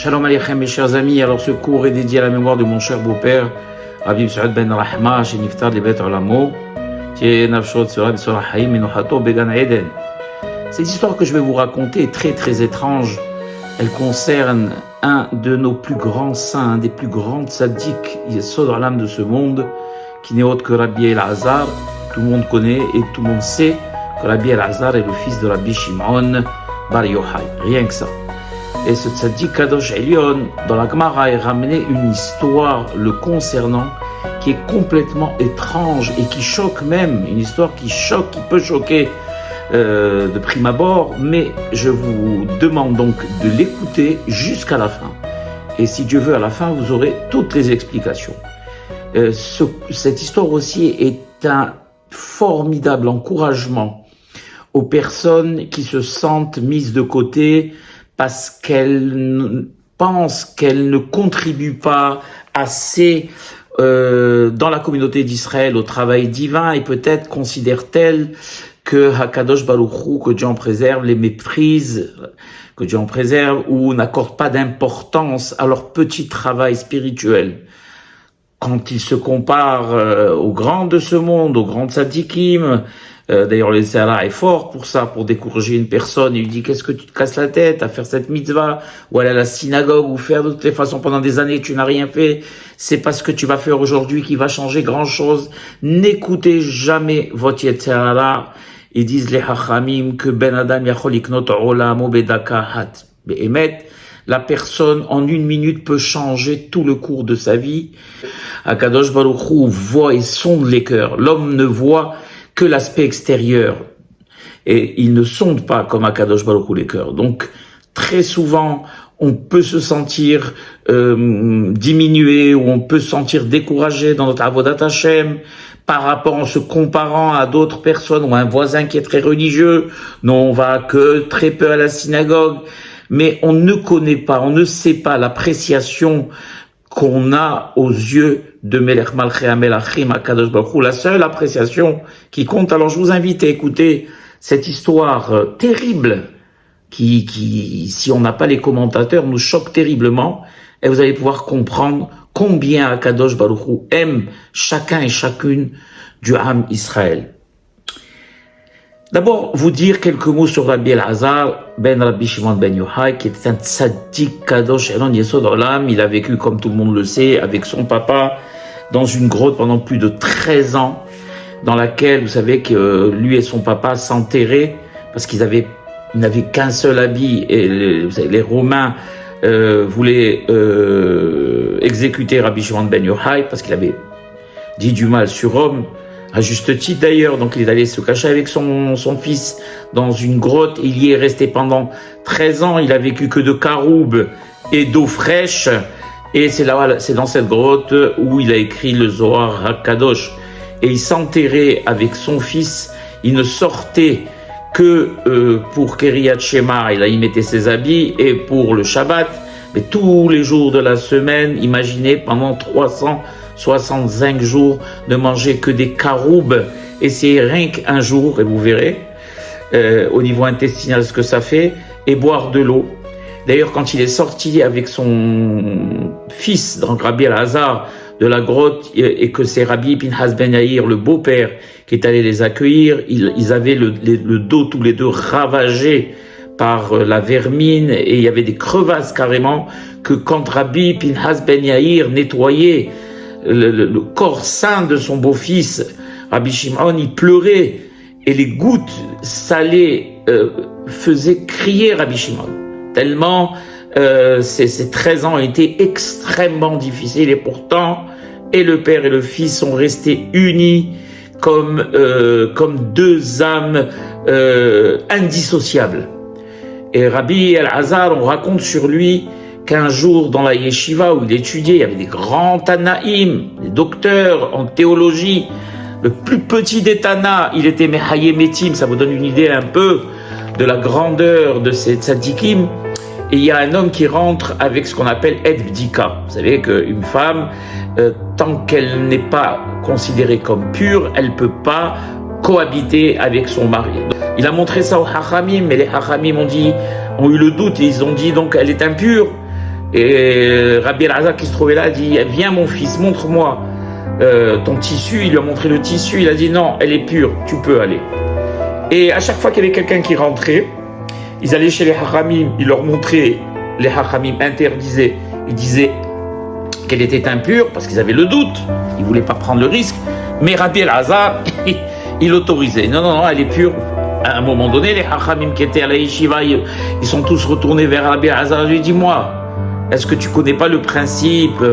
Shalom Aleichem mes chers amis, alors ce cours est dédié à la mémoire de mon cher beau-père, Rabbi Saad Ben Rahma, chez Niftar de Bet Olamo, Cette histoire que je vais vous raconter est très très étrange. Elle concerne un de nos plus grands saints, un des plus grands tzaddik, Yesod Olam de ce monde, qui n'est autre que Rabbi Elazar. Tout le monde connaît et tout le monde sait que Rabbi Elazar est le fils de Rabbi Shimon Bar Yochai. Rien que ça. Et ce tzaddik Kadosh Elyon, dans la Gemara, est ramené une histoire le concernant qui est complètement étrange et qui choque même, une histoire qui choque, qui peut choquer de prime abord, mais je vous demande donc de l'écouter jusqu'à la fin. Et si Dieu veut, à la fin, vous aurez toutes les explications. Cette histoire aussi est un formidable encouragement aux personnes qui se sentent mises de côté parce qu'elles pensent qu'elles ne contribuent pas assez dans la communauté d'Israël au travail divin, et peut-être considèrent-elles que Hakadosh Baruch Hu, que Dieu en préserve, les méprise, que Dieu en préserve, ou n'accorde pas d'importance à leur petit travail spirituel. Quand ils se comparent aux grands de ce monde, aux grands tzadikim, d'ailleurs le Zara est fort pour ça, pour décourager une personne. Il lui dit: qu'est-ce que tu te casses la tête à faire cette mitzvah, ou aller à la synagogue, ou faire de toutes les façons pendant des années tu n'as rien fait. C'est pas ce que tu vas faire aujourd'hui qui va changer grand chose. N'écoutez jamais votre Yetzirah. Ils disent les Hachamim que Ben Adam yachol liknot olamo bedaka hat. Be'emet, la personne en une minute peut changer tout le cours de sa vie. Akadosh Baruch Hu voit et sonde les cœurs. L'homme ne voit que l'aspect extérieur et il ne sonde pas comme Akadosh Baruch Hu les cœurs. Donc très souvent on peut se sentir diminué, ou on peut se sentir découragé dans notre avodat Hashem par rapport en se comparant à d'autres personnes, ou à un voisin qui est très religieux. Non, on va que très peu à la synagogue, mais on ne connaît pas, on ne sait pas l'appréciation qu'on a aux yeux de Melech Malchei HaMelachim Akadosh Baruch Hu, la seule appréciation qui compte. Alors je vous invite à écouter cette histoire terrible qui, si on n'a pas les commentateurs, nous choque terriblement, et vous allez pouvoir comprendre combien Akadosh Baruch Hu aime chacun et chacune du Ham Israël. D'abord, vous dire quelques mots sur Rabbi Elazar ben Rabbi Shimon ben Yochai, qui était un tzaddik Kadosh Elon Yesod Olam. Il a vécu, comme tout le monde le sait, avec son papa dans une grotte pendant plus de 13 ans, dans laquelle, vous savez, que lui et son papa s'enterraient parce qu'ils n'avaient qu'un seul habit, et vous savez, les Romains voulaient exécuter Rabbi Shimon ben Yochai parce qu'il avait dit du mal sur Rome, à juste titre d'ailleurs. Donc il est allé se cacher avec son fils dans une grotte. Il y est resté pendant 13 ans. Il a vécu que de caroubes et d'eau fraîche. Et c'est dans cette grotte où il a écrit le Zohar HaKadosh. Et il s'enterrait avec son fils. Il ne sortait que pour Keriyat Shema. Il mettait ses habits, et pour le Shabbat. Mais tous les jours de la semaine, imaginez, pendant 365 jours, ne manger que des caroubes. Essayez rien qu'un jour, et vous verrez au niveau intestinal ce que ça fait, et boire de l'eau. D'ailleurs, quand il est sorti avec son fils, donc Rabbi Elazar, de la grotte, et que c'est Rabbi Pinhas Ben Yair, le beau-père, qui est allé les accueillir, ils avaient le dos tous les deux ravagé par la vermine, et il y avait des crevasses carrément, que quand Rabbi Pinhas Ben Yair nettoyait le corps sain de son beau-fils, Rabbi Shimon, il pleurait, et les gouttes salées faisaient crier Rabbi Shimon. Tellement ces 13 ans ont été extrêmement difficiles, et pourtant, et le père et le fils sont restés unis comme deux âmes indissociables. Et Rabbi Elazar, on raconte sur lui qu'un jour, dans la yeshiva où il étudiait, il y avait des grands Tanaïm, des docteurs en théologie. Le plus petit des Tana, il était Mehaye Metim. Ça vous donne une idée un peu de la grandeur de ces tzadikim. Et il y a un homme qui rentre avec ce qu'on appelle Et Bdika. Vous savez qu'une femme, tant qu'elle n'est pas considérée comme pure, elle ne peut pas cohabiter avec son mari. Il a montré ça aux Hachamim, mais les Hachamim ont eu le doute, et ils ont dit donc elle est impure. Et Rabbi El-Azhar qui se trouvait là dit « Viens mon fils, montre-moi ton tissu ». Il lui a montré le tissu, il a dit « Non, elle est pure, tu peux aller ». Et à chaque fois qu'il y avait quelqu'un qui rentrait, ils allaient chez les Hachamim, ils leur montraient, les Hachamim interdisaient, ils disaient qu'elle était impure parce qu'ils avaient le doute, ils ne voulaient pas prendre le risque. Mais Rabbi El-Azhar, il autorisait. Non, non, non, elle est pure. À un moment donné, les Hachamim qui étaient à la yeshiva, ils sont tous retournés vers Rabbi El-Azhar. Je lui ai dit, moi, est-ce que tu connais pas le principe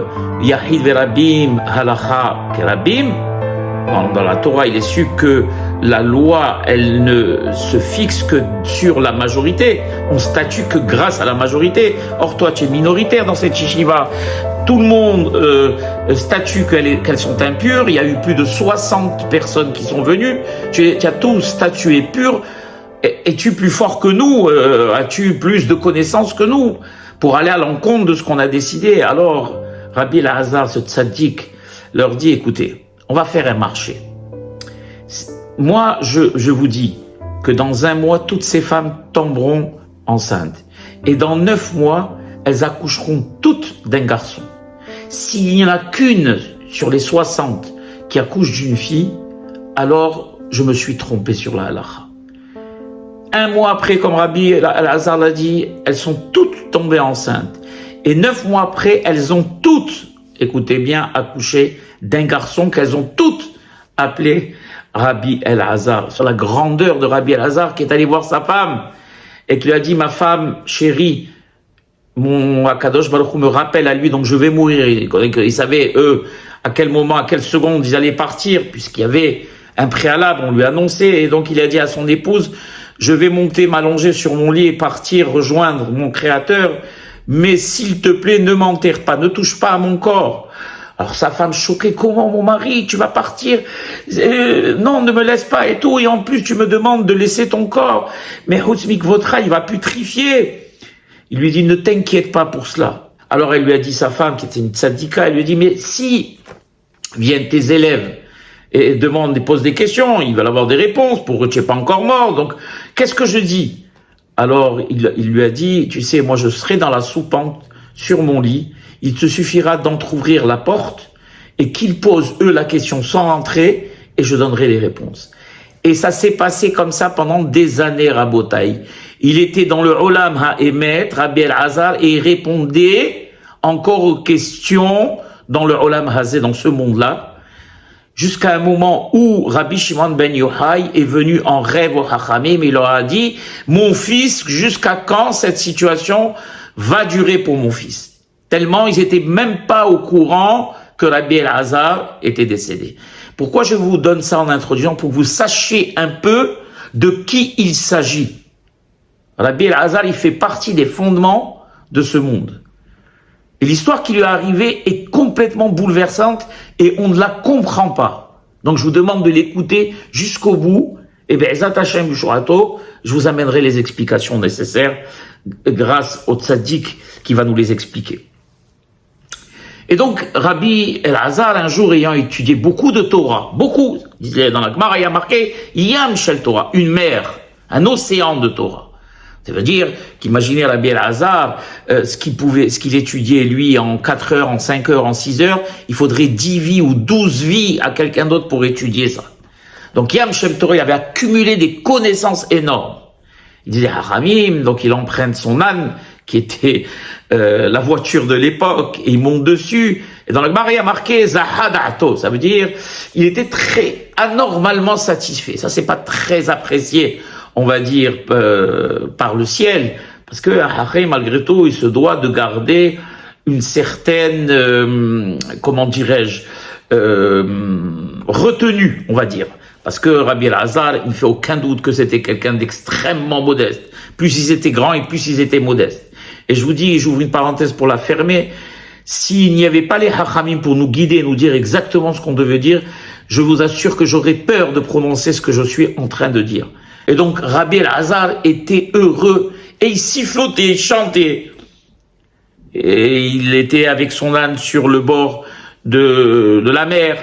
Yahid verabim, halacha kerabim? Dans la Torah, il est su que la loi, elle ne se fixe que sur la majorité. On statue que grâce à la majorité. Or, toi, tu es minoritaire dans cette yeshiva. Tout le monde statue qu'elles sont impures. Il y a eu plus de 60 personnes qui sont venues. Tu as tous statué pur. Es-tu plus fort que nous? As-tu plus de connaissances que nous? Pour aller à l'encontre de ce qu'on a décidé. Alors, Rabbi El-Azhar, ce tzaddik, leur dit, écoutez, on va faire un marché. Moi, je vous dis que dans 1 mois, toutes ces femmes tomberont enceintes. Et dans 9 mois, elles accoucheront toutes d'un garçon. S'il n'y en a qu'une sur les 60 qui accouche d'une fille, alors je me suis trompé sur la halakha. 1 mois après, comme Rabbi El-Azhar l'a dit, elles sont toutes tombées enceintes. Et 9 mois après, elles ont toutes, écoutez bien, accouché d'un garçon qu'elles ont toutes appelé Rabbi El-Azhar. Sur la grandeur de Rabbi El-Azhar qui est allé voir sa femme et qui lui a dit, ma femme chérie, mon Akadosh Baruch Hu me rappelle à lui, donc je vais mourir. Ils savaient, eux, à quel moment, à quelle seconde ils allaient partir, puisqu'il y avait un préalable, on lui a annoncé, et donc il a dit à son épouse, je vais monter, m'allonger sur mon lit et partir rejoindre mon Créateur, mais s'il te plaît, ne m'enterre pas, ne touche pas à mon corps. Alors sa femme choquée, comment mon mari, tu vas partir? Non, ne me laisse pas et tout, et en plus tu me demandes de laisser ton corps. Mais Hutzmik Votra, il va putrifier. Il lui dit, ne t'inquiète pas pour cela. Alors elle lui a dit, sa femme qui était une tzadika, elle lui a dit, mais si viennent tes élèves et demandent, posent des questions, ils veulent avoir des réponses, pour eux tu n'es pas encore mort, donc qu'est-ce que je dis? Alors il lui a dit, tu sais, moi je serai dans la soupente sur mon lit, il te suffira d'entrouvrir la porte et qu'ils posent eux la question sans rentrer et je donnerai les réponses. Et ça s'est passé comme ça pendant des années, Rabotaï. Il était dans le Olam HaEmet, Rabbi El-Azhar, et il répondait encore aux questions dans le Olam Hazé, dans ce monde-là, jusqu'à un moment où Rabbi Shimon ben Yochai est venu en rêve au Chachamim, il leur a dit, mon fils, jusqu'à quand cette situation va durer pour mon fils? Tellement ils étaient même pas au courant que Rabbi El-Azhar était décédé. Pourquoi je vous donne ça en introduction? Pour que vous sachiez un peu de qui il s'agit. Rabbi El-Azhar, il fait partie des fondements de ce monde. Et l'histoire qui lui est arrivée est complètement bouleversante et on ne la comprend pas. Donc je vous demande de l'écouter jusqu'au bout. Et bien, Ezat Hashem B'Shorato, je vous amènerai les explications nécessaires grâce au tzaddik qui va nous les expliquer. Et donc, Rabbi El-Azhar, un jour ayant étudié beaucoup de Torah, beaucoup, dans la Gemara, il y a marqué Yam Shel Torah, une mer, un océan de Torah. Ça veut dire qu'imaginez Rabbi El-Azhar, ce qu'il étudiait lui en 4 heures, en 5 heures, en 6 heures, il faudrait 10 vies ou 12 vies à quelqu'un d'autre pour étudier ça. Donc Yam Shel Torah, il avait accumulé des connaissances énormes. Il disait Haramim, donc il emprunte son âne, qui était la voiture de l'époque, et il monte dessus. Et dans la Gemara, il y a marqué Zahadato, ça veut dire il était très anormalement satisfait. Ça, c'est pas très apprécié, on va dire, par le ciel, parce que après, malgré tout, il se doit de garder une certaine, comment dirais-je, retenue, on va dire. Parce que Rabbi El-Azhar, il ne fait aucun doute que c'était quelqu'un d'extrêmement modeste. Plus ils étaient grands et plus ils étaient modestes. Et je vous dis, j'ouvre une parenthèse pour la fermer, s'il n'y avait pas les Hachamim pour nous guider, nous dire exactement ce qu'on devait dire, je vous assure que j'aurais peur de prononcer ce que je suis en train de dire. Et donc Rabbi El-Azhar était heureux et il sifflotait, il chantait. Et il était avec son âne sur le bord de la mer.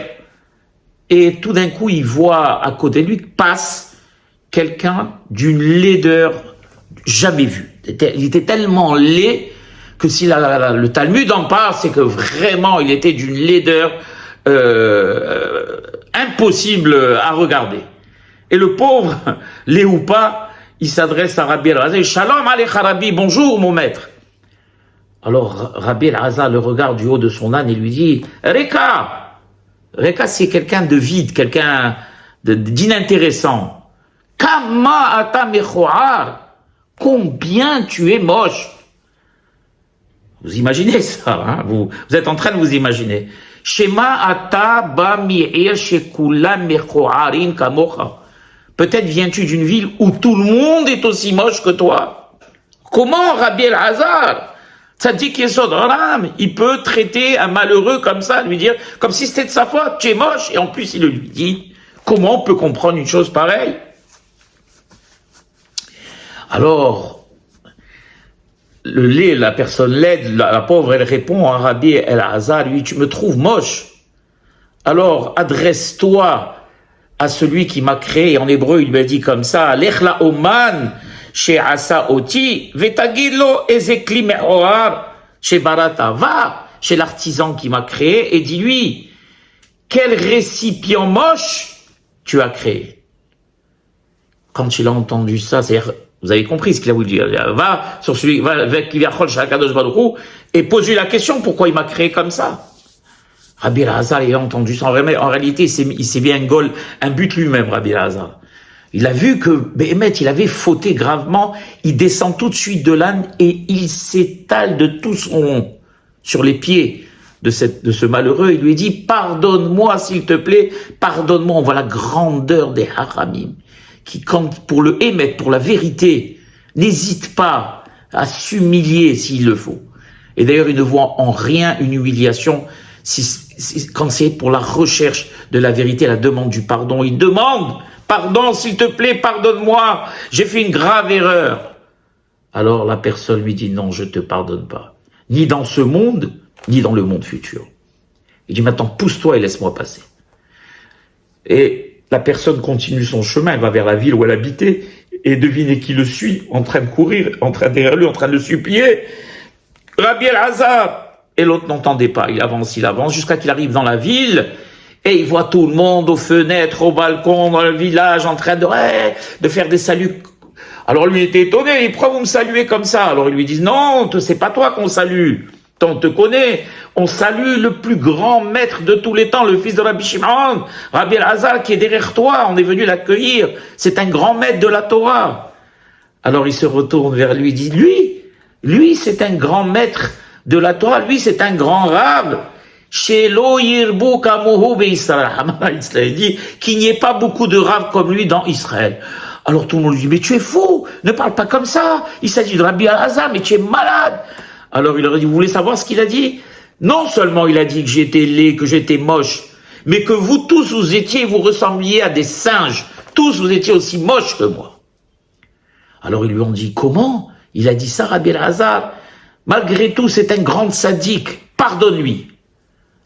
Et tout d'un coup, il voit à côté de lui passe quelqu'un d'une laideur jamais vue. Il était tellement laid que si le Talmud en parle, c'est que vraiment il était d'une laideur impossible à regarder. Et le pauvre, l'est ou pas, il s'adresse à Rabbi El-Azhar, Shalom alecha Rabbi, bonjour mon maître. Alors Rabbi El-Azhar le regarde du haut de son âne et lui dit, Reka, Reka c'est quelqu'un de vide, quelqu'un d'inintéressant. Kama ata mechoar, combien tu es moche. Vous imaginez ça, hein? Vous êtes en train de vous imaginer. Shema ata ba mi'ir shekulam mechoarin kamocha. Peut-être viens-tu d'une ville où tout le monde est aussi moche que toi. Comment Rabbi El-Azhar, Tzadik Yesod Olam, il peut traiter un malheureux comme ça, lui dire, comme si c'était de sa faute, tu es moche, et en plus il lui dit, comment on peut comprendre une chose pareille? Alors, la personne laide, la pauvre, elle répond à Rabbi El-Azhar, lui, tu me trouves moche. Alors, adresse-toi à celui qui m'a créé. En hébreu, il lui a dit comme ça, Lechla Oman, chez Asa Oti, Vetagilo Ezekli Me'oar, chez Barata. Va chez l'artisan qui m'a créé et dis-lui, quel récipient moche tu as créé. Quand il a entendu ça, c'est-à-dire, vous avez compris ce qu'il a voulu dire. Va sur celui, va avec Kivyachol Shakadosh Baruch Hu et pose-lui la question pourquoi il m'a créé comme ça. Rabbi El-Azhar, il a entendu ça. En réalité, il s'est bien un but lui-même, Rabbi El-Azhar. Il a vu que Béhémet, il avait fauté gravement. Il descend tout de suite de l'âne et il s'étale de tout son sur les pieds de ce malheureux. Il lui dit, pardonne-moi, s'il te plaît, pardonne-moi. On voit la grandeur des Haramim, qui, quand, pour le émettre, pour la vérité, n'hésite pas à s'humilier s'il le faut. Et d'ailleurs, il ne voit en rien une humiliation quand c'est pour la recherche de la vérité, la demande du pardon. Il demande, pardon, s'il te plaît, pardonne-moi, j'ai fait une grave erreur. Alors la personne lui dit, non, je te pardonne pas. Ni dans ce monde, ni dans le monde futur. Il dit, maintenant, pousse-toi et laisse-moi passer. Et la personne continue son chemin, elle va vers la ville où elle habitait, et devinez qui le suit, en train de courir, derrière lui, en train de le supplier. Rabbi El-Azhar. Et l'autre n'entendait pas, il avance, jusqu'à qu'il arrive dans la ville, et il voit tout le monde aux fenêtres, au balcon, dans le village, en train de faire des saluts. Alors lui était étonné, pourquoi vous me saluez comme ça? Alors ils lui disent, non, c'est pas toi qu'on salue, on te connaît, on salue le plus grand maître de tous les temps, le fils de Rabbi Shimon, Rabbi El-Azhar, qui est derrière toi, on est venu l'accueillir, c'est un grand maître de la Torah. Alors il se retourne vers lui, il dit, lui c'est un grand maître de la Torah, lui c'est un grand rave, Shelo Yirbu Kamuhu Be'Israël, il dit qu'il n'y ait pas beaucoup de raves comme lui dans Israël. Alors tout le monde lui dit, mais tu es fou, ne parle pas comme ça, il s'agit de Rabbi El-Azhar, mais tu es malade. Alors il leur a dit, vous voulez savoir ce qu'il a dit? Non seulement il a dit que j'étais laid, que j'étais moche, mais que vous tous vous ressembliez à des singes, tous vous étiez aussi moches que moi. Alors ils lui ont dit, comment? Il a dit ça, Rabbi El-Azhar. Malgré tout, c'est un grand sadique, pardonne-lui.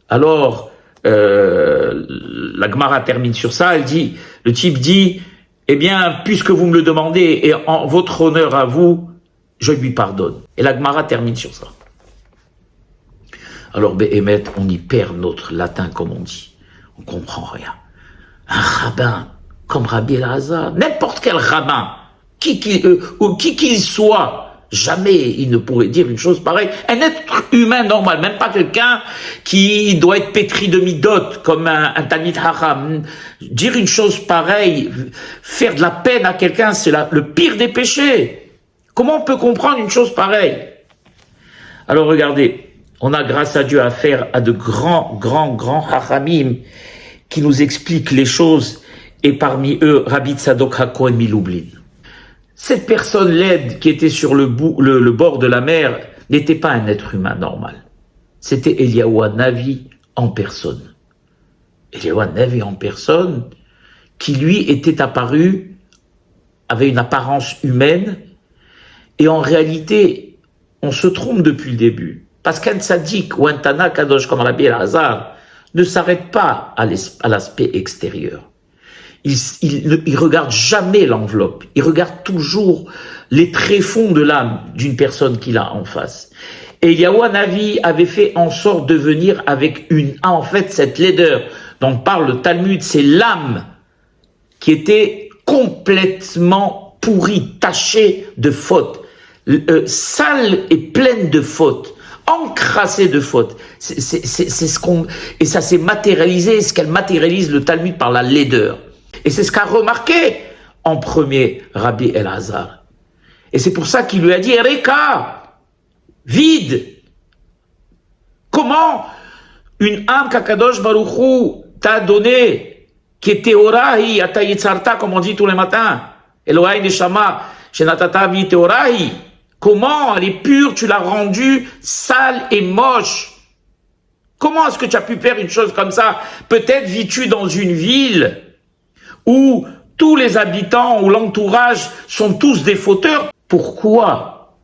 Alors, la Gemara termine sur ça, le type dit, eh bien, puisque vous me le demandez, et en votre honneur à vous, je lui pardonne. Et la Gemara termine sur ça. Alors, Béhémet, on y perd notre latin, comme on dit. On comprend rien. Un rabbin, comme Rabbi El-Azhar, n'importe quel rabbin, qui qu'il soit, jamais il ne pourrait dire une chose pareille. Un être humain normal, même pas quelqu'un qui doit être pétri de midot, comme un Talmid Chacham. Dire une chose pareille, faire de la peine à quelqu'un, c'est le pire des péchés. Comment on peut comprendre une chose pareille? Alors regardez, on a grâce à Dieu affaire à de grands Chachamim qui nous expliquent les choses, et parmi eux, Rabbi Tzadok HaKohen Milublin. Cette personne laide qui était sur le bord de la mer n'était pas un être humain normal. C'était Eliyahu Hanavi en personne. Eliyahu Hanavi en personne, qui lui était apparu, avait une apparence humaine, et en réalité, on se trompe depuis le début. Parce qu'un tzaddik ou un Tana Kadosh comme Rabbi El-Azhar ne s'arrête pas à l'aspect extérieur. Il regarde jamais l'enveloppe, il regarde toujours les tréfonds de l'âme d'une personne qu'il a en face. Et Eliyahu Navi avait fait en sorte de venir avec en fait, cette laideur dont parle le Talmud, c'est l'âme qui était complètement pourrie, tachée de fautes, sale et pleine de fautes, encrassée de fautes. C'est ce qu'on, et ça s'est matérialisé, ce qu'elle matérialise le Talmud par la laideur. Et c'est ce qu'a remarqué en premier Rabbi Elazar. Et c'est pour ça qu'il lui a dit, Reka, vide. Comment une âme qu'Akadosh Baruch Hu t'a donnée, qui est Teorahi, Ata Yitzarta, comme on dit tous les matins, Elohai Neshama, Shenatata Vi Teorahi, comment elle est pure, tu l'as rendue sale et moche. Comment est-ce que tu as pu faire une chose comme ça? Peut-être vis-tu dans une ville où tous les habitants ou l'entourage sont tous des fauteurs. Pourquoi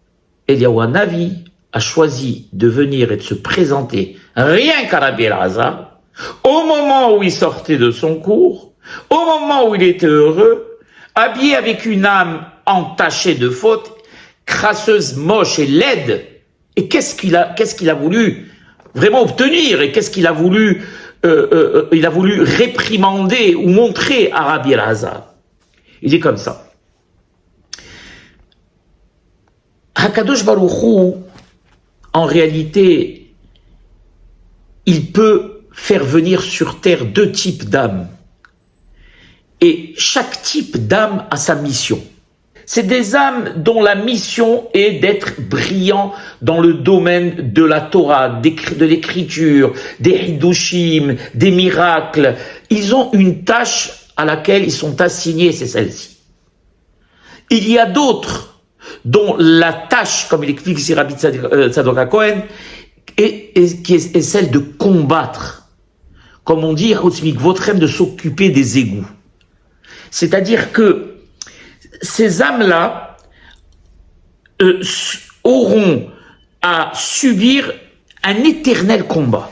Eliyahu Navi a choisi de venir et de se présenter rien qu'à Rabbi Elazar, au moment où il sortait de son cours, au moment où il était heureux, habillé avec une âme entachée de fautes, crasseuse, moche et laide. Et qu'est-ce qu'il a voulu vraiment obtenir? Et qu'est-ce qu'il a voulu il a voulu réprimander ou montrer à Rabbi Elazar? Il dit comme ça. Hakadosh Baruch Hu, en réalité, il peut faire venir sur terre deux types d'âmes. Et chaque type d'âme a sa mission. C'est des âmes dont la mission est d'être brillants dans le domaine de la Torah, de l'écriture, des hidushim, des miracles. Ils ont une tâche à laquelle ils sont assignés, c'est celle-ci. Il y a d'autres dont la tâche, comme il explique ici Rabbi Tzadok HaKohen, est celle de combattre. Comme on dit, de s'occuper des égouts. C'est-à-dire que ces âmes-là auront à subir un éternel combat.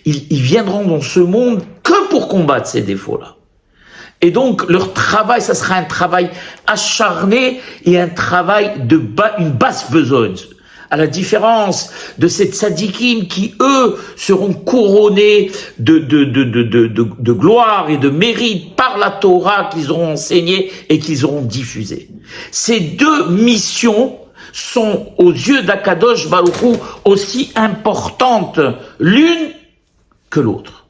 Ils viendront dans ce monde que pour combattre ces défauts-là. Et donc, leur travail, ça sera un travail acharné et un travail une basse besogne. À la différence de ces tzadikim qui, eux, seront couronnés de gloire et de mérite par la Torah qu'ils auront enseignée et qu'ils auront diffusée. Ces deux missions sont, aux yeux d'Akadosh Baruch Hu, aussi importantes l'une que l'autre.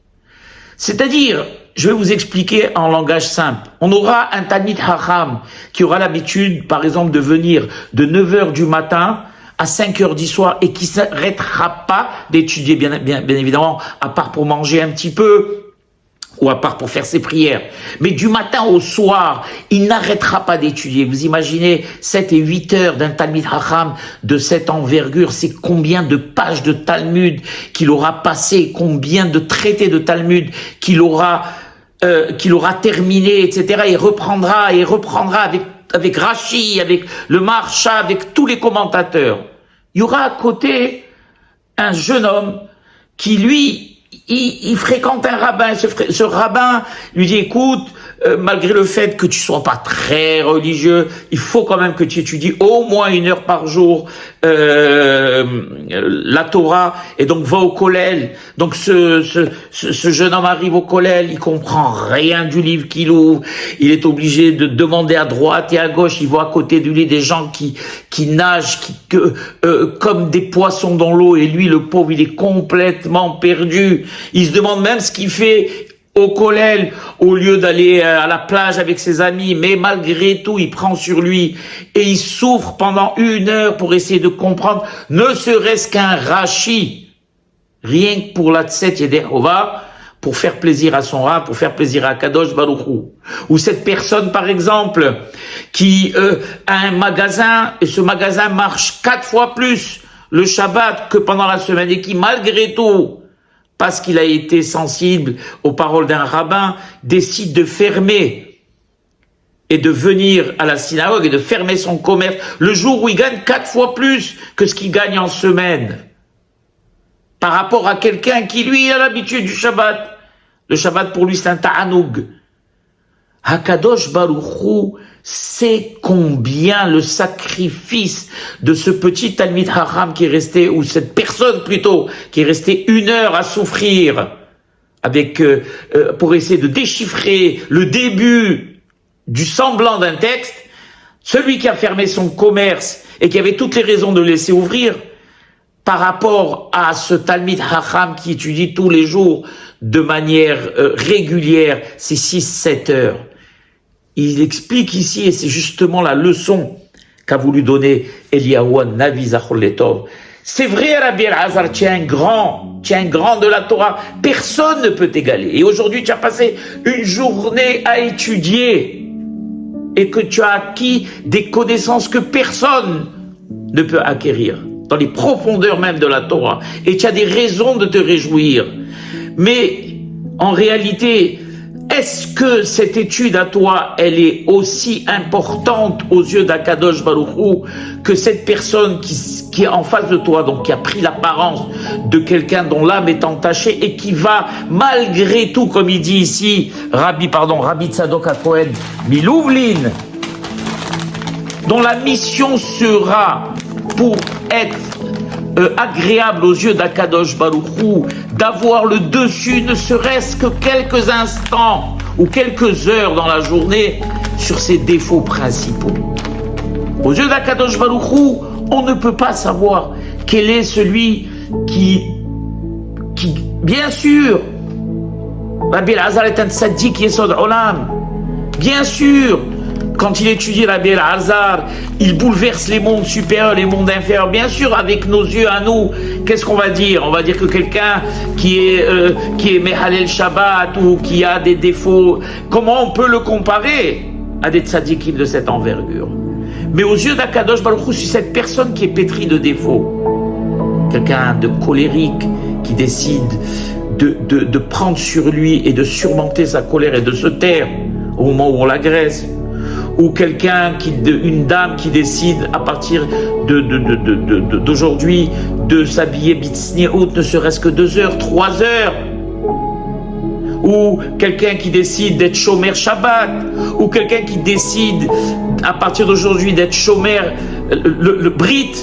C'est-à-dire, je vais vous expliquer en langage simple. On aura un Talmid Chacham qui aura l'habitude, par exemple, de venir de 9h du matin à 5h du soir et qui ne s'arrêtera pas d'étudier, bien évidemment, à part pour manger un petit peu ou à part pour faire ses prières. Mais du matin au soir, il n'arrêtera pas d'étudier. Vous imaginez 7 et 8 heures d'un Talmid Chacham de cette envergure, c'est combien de pages de Talmud qu'il aura passé, combien de traités de Talmud qu'il aura terminé, etc. Et reprendra avec Rashi, avec le Maharsha, avec tous les commentateurs. Il y aura à côté un jeune homme qui, lui, il fréquente un rabbin. Ce rabbin lui dit, écoute, malgré le fait que tu sois pas très religieux, il faut quand même que tu étudies au moins 1 heure par jour la Torah, et donc va au kollel. Donc ce jeune homme arrive au kollel, il comprend rien du livre qu'il ouvre, il est obligé de demander à droite et à gauche, il voit à côté de lui des gens qui nagent comme des poissons dans l'eau, et lui, le pauvre, il est complètement perdu. Il se demande même ce qu'il fait au kollel, au lieu d'aller à la plage avec ses amis, mais malgré tout, il prend sur lui et il souffre pendant 1 heure pour essayer de comprendre, ne serait-ce qu'un Rashi, rien que pour la Tset Yedehova, pour faire plaisir à son Rav, pour faire plaisir à Kadosh Baruch Hu. Ou cette personne, par exemple, qui a un magasin, et ce magasin marche 4 fois plus le Shabbat que pendant la semaine, et qui, malgré tout, parce qu'il a été sensible aux paroles d'un rabbin, décide de fermer et de venir à la synagogue et de fermer son commerce le jour où il gagne 4 fois plus que ce qu'il gagne en semaine. Par rapport à quelqu'un qui, lui, a l'habitude du Shabbat. Le Shabbat, pour lui, c'est un ta'anoug. Hakadosh Baruch Hu, c'est combien le sacrifice de ce petit Talmid Haram qui est resté, ou cette personne plutôt, qui est restée 1 heure à souffrir avec pour essayer de déchiffrer le début du semblant d'un texte, celui qui a fermé son commerce et qui avait toutes les raisons de le laisser ouvrir, par rapport à ce Talmid Hacham qui étudie tous les jours de manière régulière, ces 6-7 heures. Il explique ici, et c'est justement la leçon qu'a voulu donner Eliyahu Navi Zachor Letov. C'est vrai, Rabbi Elazar, tu es un grand de la Torah, personne ne peut t'égaler. Et aujourd'hui, tu as passé une journée à étudier et que tu as acquis des connaissances que personne ne peut acquérir, dans les profondeurs même de la Torah. Et tu as des raisons de te réjouir. Mais en réalité, est-ce que cette étude à toi, elle est aussi importante aux yeux d'Akadosh Baruch Hu que cette personne qui est en face de toi, donc qui a pris l'apparence de quelqu'un dont l'âme est entachée et qui va, malgré tout, comme il dit ici, Rabbi Tzadok HaKohen Milouvlin, dont la mission sera pour être agréable aux yeux d'Akadosh Baruch Hu, d'avoir le dessus, ne serait-ce que quelques instants ou quelques heures dans la journée sur ses défauts principaux. Aux yeux d'Akadosh Baruch Hu, on ne peut pas savoir quel est celui qui bien sûr, Rabbi Elazar est un tzaddik yesod olam, bien sûr. Quand il étudie Rabbi Elazar, il bouleverse les mondes supérieurs, les mondes inférieurs. Bien sûr, avec nos yeux à nous, qu'est-ce qu'on va dire? On va dire que quelqu'un qui est Mehalel Shabbat ou qui a des défauts, comment on peut le comparer à des tzadikim de cette envergure? Mais aux yeux d'Akadosh Baruch Hu, c'est cette personne qui est pétrie de défauts, quelqu'un de colérique qui décide de prendre sur lui et de surmonter sa colère et de se taire au moment où on l'agresse. Ou une dame qui décide à partir d'aujourd'hui de s'habiller bitsniaout, ne serait-ce que 2 heures, 3 heures. Ou quelqu'un qui décide d'être shomer Shabbat, ou quelqu'un qui décide à partir d'aujourd'hui d'être shomer le Brit,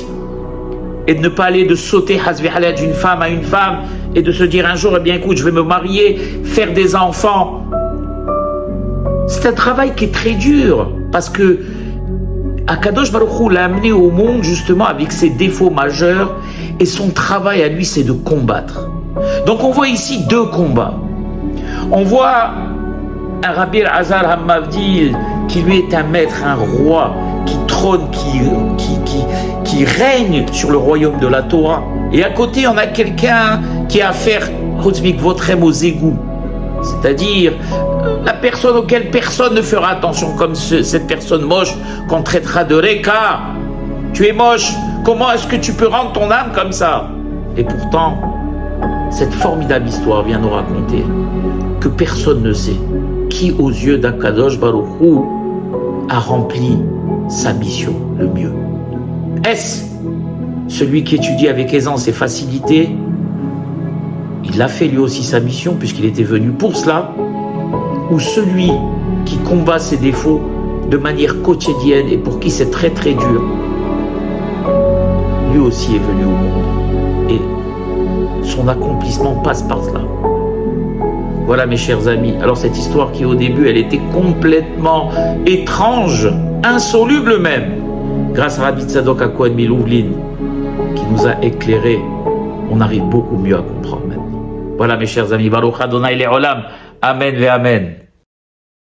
et de ne pas aller de sauter hasvihalet d'une femme à une femme, et de se dire un jour, eh bien écoute, je vais me marier, faire des enfants. C'est un travail qui est très dur, parce que Akadosh Baruch Hu l'a amené au monde justement avec ses défauts majeurs, et son travail à lui, c'est de combattre. Donc on voit ici 2 combats. On voit un Rabbi Elazar Hamavdil qui lui est un maître, un roi, qui trône, qui règne sur le royaume de la Torah. Et à côté, on a quelqu'un qui a affaire Votrem aux égouts, c'est-à-dire la personne auquel personne ne fera attention, comme cette personne moche qu'on traitera de Reka. Tu es moche, comment est-ce que tu peux rendre ton âme comme ça? Et pourtant, cette formidable histoire vient nous raconter que personne ne sait qui, aux yeux d'Akadosh Baruch Hu, a rempli sa mission le mieux. Est-ce celui qui étudie avec aisance et facilité? Il a fait lui aussi sa mission puisqu'il était venu pour cela. Ou celui qui combat ses défauts de manière quotidienne et pour qui c'est très très dur, lui aussi est venu au monde. Et son accomplissement passe par cela. Voilà mes chers amis. Alors cette histoire qui au début elle était complètement étrange, insoluble même, grâce à Rabbi Tzadok HaKohen Milouvlin qui nous a éclairé, on arrive beaucoup mieux à comprendre maintenant. Voilà mes chers amis. Baruch Adonai Le'olam. Amen ve Amen.